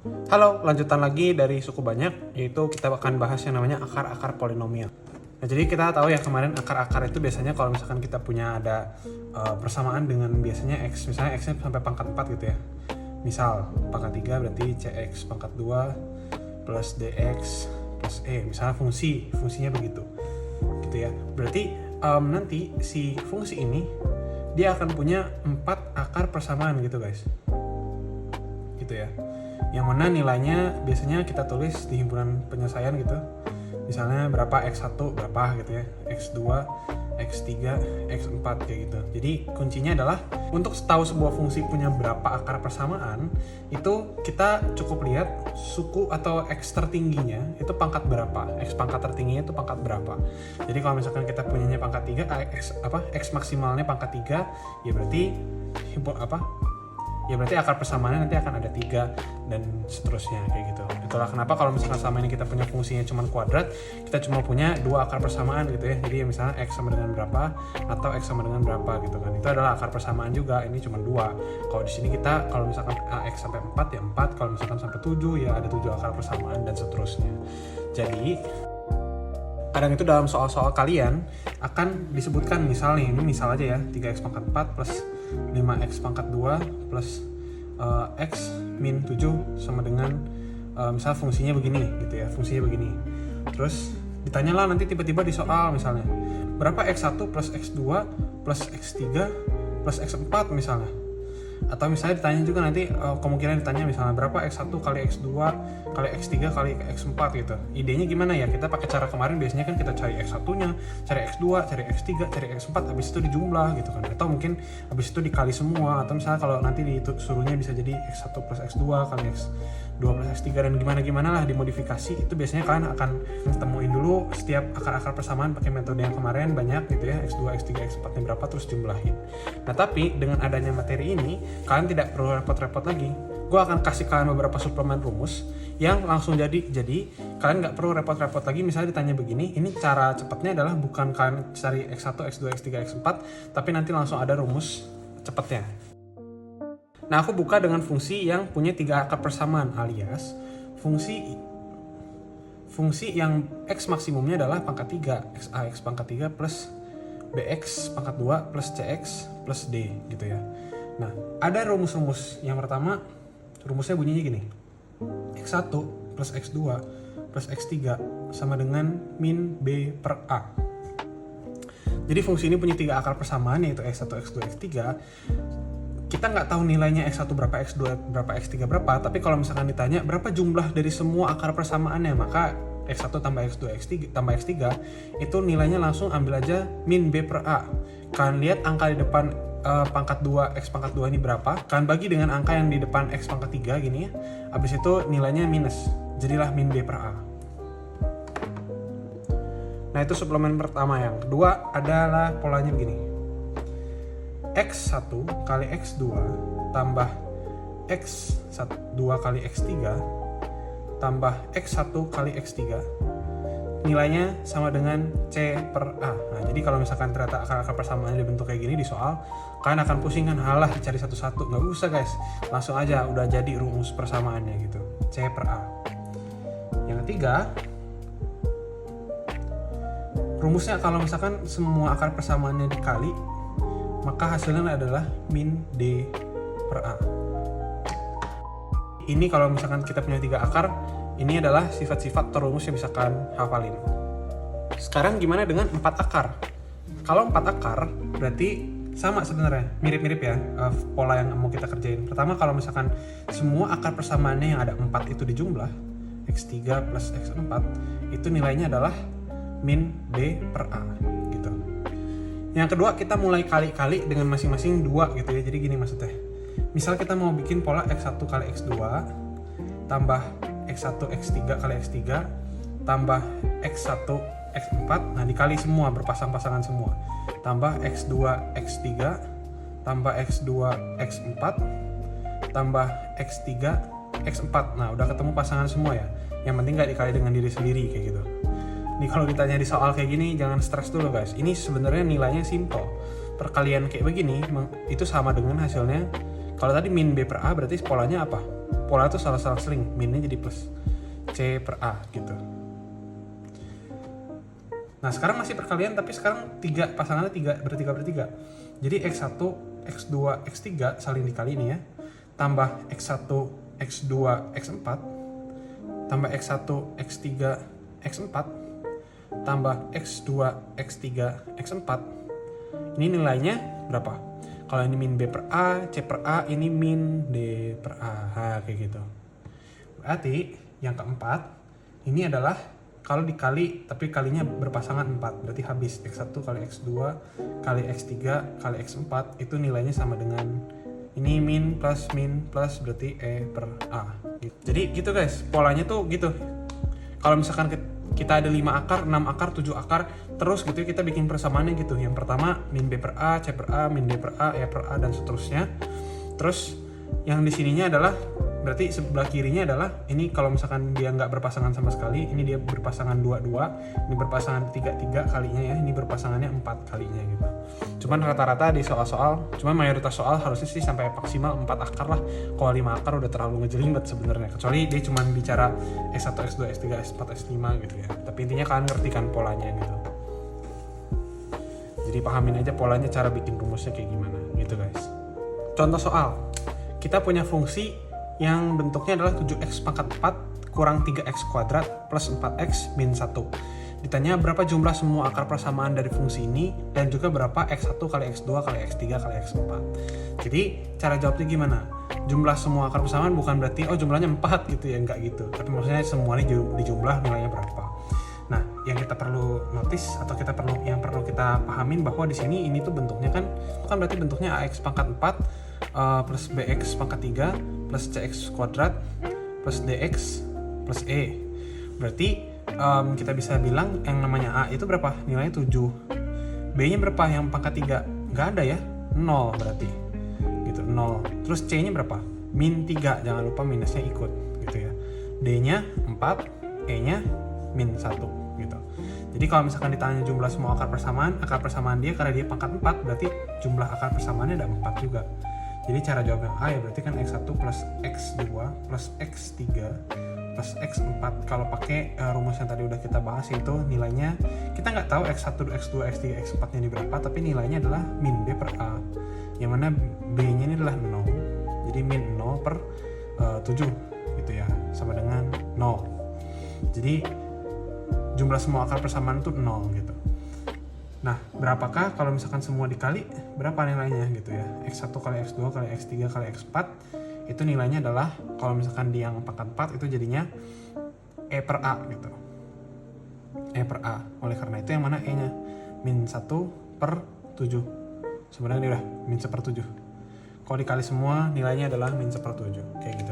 Halo, lanjutan lagi dari suku banyak, yaitu kita akan bahas yang namanya akar-akar polinomial. Nah, jadi kita tahu ya kemarin akar-akar itu biasanya kalau misalkan kita punya ada persamaan dengan biasanya x, misalnya x-nya sampai pangkat 4 gitu ya. Misal, pangkat 3 berarti cx pangkat 2 plus dx plus e, misalnya fungsinya begitu. Gitu ya. Berarti nanti si fungsi ini dia akan punya 4 akar persamaan gitu guys. Gitu ya. Yang mana nilainya biasanya kita tulis di himpunan penyelesaian gitu. Misalnya berapa x1 berapa gitu ya, x2, x3, x4 kayak gitu. Jadi kuncinya adalah untuk tahu sebuah fungsi punya berapa akar persamaan, itu kita cukup lihat suku atau x tertingginya itu pangkat berapa, x pangkat tertingginya itu pangkat berapa. Jadi kalau misalkan kita punyanya pangkat 3, x maksimalnya pangkat 3, ya berarti berarti akar persamaannya nanti akan ada 3 dan seterusnya kayak gitu. Itulah kenapa kalau misalkan sama ini kita punya fungsinya cuma kuadrat, kita cuma punya 2 akar persamaan gitu ya. Jadi misalnya x sama dengan berapa atau x sama dengan berapa gitu kan. Itu adalah akar persamaan juga, ini cuma 2. Kalau di sini kita kalau misalkan x sampai 4 ya 4, kalau misalkan sampai 7 ya ada 7 akar persamaan dan seterusnya. Jadi kadang itu dalam soal-soal kalian akan disebutkan misal nih, ini misal aja ya, 3x pangkat 4 plus 5x pangkat 2 plus x min 7 sama dengan misal fungsinya begini gitu ya, fungsinya begini. Terus ditanyalah nanti tiba-tiba di soal misalnya, berapa x1 plus x2 plus x3 plus x4 misalnya. Atau misalnya ditanya juga nanti kemungkinan ditanya misalnya berapa x1 kali x2 kali x3 kali x4 gitu. Idenya gimana ya? Kita pakai cara kemarin biasanya kan kita cari x1-nya, cari x2, cari x3, cari x4, habis itu dijumlah gitu kan. Atau mungkin habis itu dikali semua, atau misalnya kalau nanti disuruhnya bisa jadi x1 plus x2 kali x2 plus x3 dan gimana lah dimodifikasi. Itu biasanya kalian akan temuin dulu setiap akar-akar persamaan pakai metode yang kemarin banyak gitu ya, x2, x3, x4-nya berapa terus jumlahin. Nah, tapi dengan adanya materi ini kalian tidak perlu repot-repot lagi. Gue akan kasih kalian beberapa suplemen rumus yang langsung jadi kalian nggak perlu repot-repot lagi. Misalnya ditanya begini, ini cara cepatnya adalah bukan kalian cari x1, x2, x3, x4, tapi nanti langsung ada rumus cepatnya. Nah, aku buka dengan fungsi yang punya 3 akar persamaan, alias fungsi yang x maksimumnya adalah pangkat 3, x pangkat 3 plus bx pangkat 2 plus cx plus d gitu ya. Nah, ada rumus-rumus. Yang pertama, rumusnya bunyinya gini. X1 plus X2 plus X3 sama dengan min B per A. Jadi fungsi ini punya 3 akar persamaan, yaitu X1, X2, X3. Kita nggak tahu nilainya X1 berapa, X2 berapa, X3 berapa. Tapi kalau misalkan ditanya berapa jumlah dari semua akar persamaannya, maka X1 tambah X2 X3 tambah X3 itu nilainya langsung ambil aja min B per A. Kalian lihat angka di depan pangkat 2, X pangkat 2 ini berapa, kalian bagi dengan angka yang di depan X pangkat 3 gini ya, habis itu nilainya minus, jadilah min B per A. Nah, itu suplemen pertama. Yang kedua adalah polanya begini, X1 kali X2 tambah X2 kali X3 tambah X1 kali X3 nilainya sama dengan C per A. Nah, jadi kalau misalkan ternyata akar-akar persamaannya dibentuk kayak gini di soal, kalian akan pusing kan, halah cari satu-satu. Nggak usah guys, langsung aja udah jadi rumus persamaannya gitu, C per A. Yang ketiga, rumusnya kalau misalkan semua akar persamaannya dikali, maka hasilnya adalah min D per A. Ini kalau misalkan kita punya 3 akar, ini adalah sifat-sifat atau rumus yang bisa kalian hafalin. Sekarang gimana dengan 4 akar? Kalau 4 akar berarti sama sebenarnya, mirip-mirip ya pola yang mau kita kerjain. Pertama, kalau misalkan semua akar persamaannya yang ada 4 itu dijumlah, X3 plus X4, itu nilainya adalah min B per A gitu. Yang kedua, kita mulai kali-kali dengan masing-masing 2 gitu ya. Jadi gini maksudnya, misal kita mau bikin pola X1 kali X2 tambah X1 X3 kali X3 tambah X1 X4, nah dikali semua, berpasang-pasangan semua, tambah X2 X3 tambah X2 X4 tambah X3 X4. Nah, udah ketemu pasangan semua ya. Yang penting gak dikali dengan diri sendiri kayak gitu. Nih kalau ditanya di soal kayak gini, jangan stres dulu guys. Ini sebenarnya nilainya simple. Perkalian kayak begini itu sama dengan hasilnya Kalau tadi min B per A berarti polanya apa? Pola itu salah-salah seling, minnya jadi plus C per A gitu. Nah sekarang masih perkalian tapi sekarang pasangannya 3 bertiga. Jadi X1, X2, X3 saling dikali ini ya. Tambah X1, X2, X4 tambah X1, X3, X4 tambah X2, X3, X4. Ini nilainya berapa? Kalau ini min B per A, C per A, ini min D per A. Nah, kayak gitu. Berarti yang keempat ini adalah kalau dikali tapi kalinya berpasangan 4. Berarti habis X1 kali X2 kali X3 kali X4 itu nilainya sama dengan ini min plus berarti E per A gitu. Jadi gitu guys, polanya tuh gitu. Kalau misalkan kita ada 5 akar, 6 akar, 7 akar terus gitu kita bikin persamaannya gitu. Yang pertama min B per A, C per A, min D per A, E per A dan seterusnya. Terus yang di sininya adalah berarti sebelah kirinya adalah ini kalau misalkan dia nggak berpasangan sama sekali, ini dia berpasangan 2, ini berpasangan 3 kalinya ya, ini berpasangannya 4 kalinya gitu. Cuman rata-rata di soal-soal, cuman mayoritas soal harusnya sih sampai maksimal 4 akar lah. Kalau 5 akar udah terlalu ngejelimet sebenarnya. Kecuali dia cuman bicara S1, S2, S3, S4, S5 gitu ya. Tapi intinya kalian ngerti kan polanya gitu. Jadi pahamin aja polanya, cara bikin rumusnya kayak gimana gitu guys. Contoh soal, kita punya fungsi yang bentuknya adalah 7x pangkat 4 kurang 3x kuadrat plus 4x min 1. Ditanya berapa jumlah semua akar persamaan dari fungsi ini dan juga berapa x1 kali x2 kali x3 kali x4. Jadi cara jawabnya gimana? Jumlah semua akar persamaan bukan berarti oh jumlahnya 4 gitu ya, enggak gitu. Tapi maksudnya semuanya dijumlah nilainya berapa. Nah, yang kita perlu notice atau yang perlu kita pahamin bahwa di sini ini tuh bentuknya kan berarti bentuknya ax pangkat 4 plus bx pangkat 3 plus cx kuadrat plus dx plus e. Berarti kita bisa bilang yang namanya a itu berapa? Nilainya 7. B-nya berapa yang pangkat 3? Nggak ada ya, 0 berarti. Gitu, 0. Terus c-nya berapa? Min 3, jangan lupa minusnya ikut gitu ya. D-nya 4, E-nya min 1 gitu. Jadi kalau misalkan ditanya jumlah semua akar persamaan dia karena dia pangkat 4 berarti jumlah akar persamaannya ada 4 juga. Jadi cara jawab yang A ya berarti kan X1 plus X2 plus X3 plus X4. Kalau pakai rumus yang tadi udah kita bahas itu nilainya kita nggak tahu X1, X2, X3, X4 nya ini berapa, tapi nilainya adalah min B per A. Yang mana B-nya ini adalah 0. Jadi min 0 per 7 gitu ya, sama dengan 0. Jadi jumlah semua akar persamaan itu 0 gitu. Nah, berapakah kalau misalkan semua dikali, berapa nilainya gitu ya? X1 kali X2 kali X3 kali X4 itu nilainya adalah, kalau misalkan di yang pangkat 4 itu jadinya E per A gitu. E per A. Oleh karena itu yang mana E-nya? Min 1 per 7. Sebenarnya ini udah min 1/7. Kalau dikali semua nilainya adalah min 1/7. Kayak gitu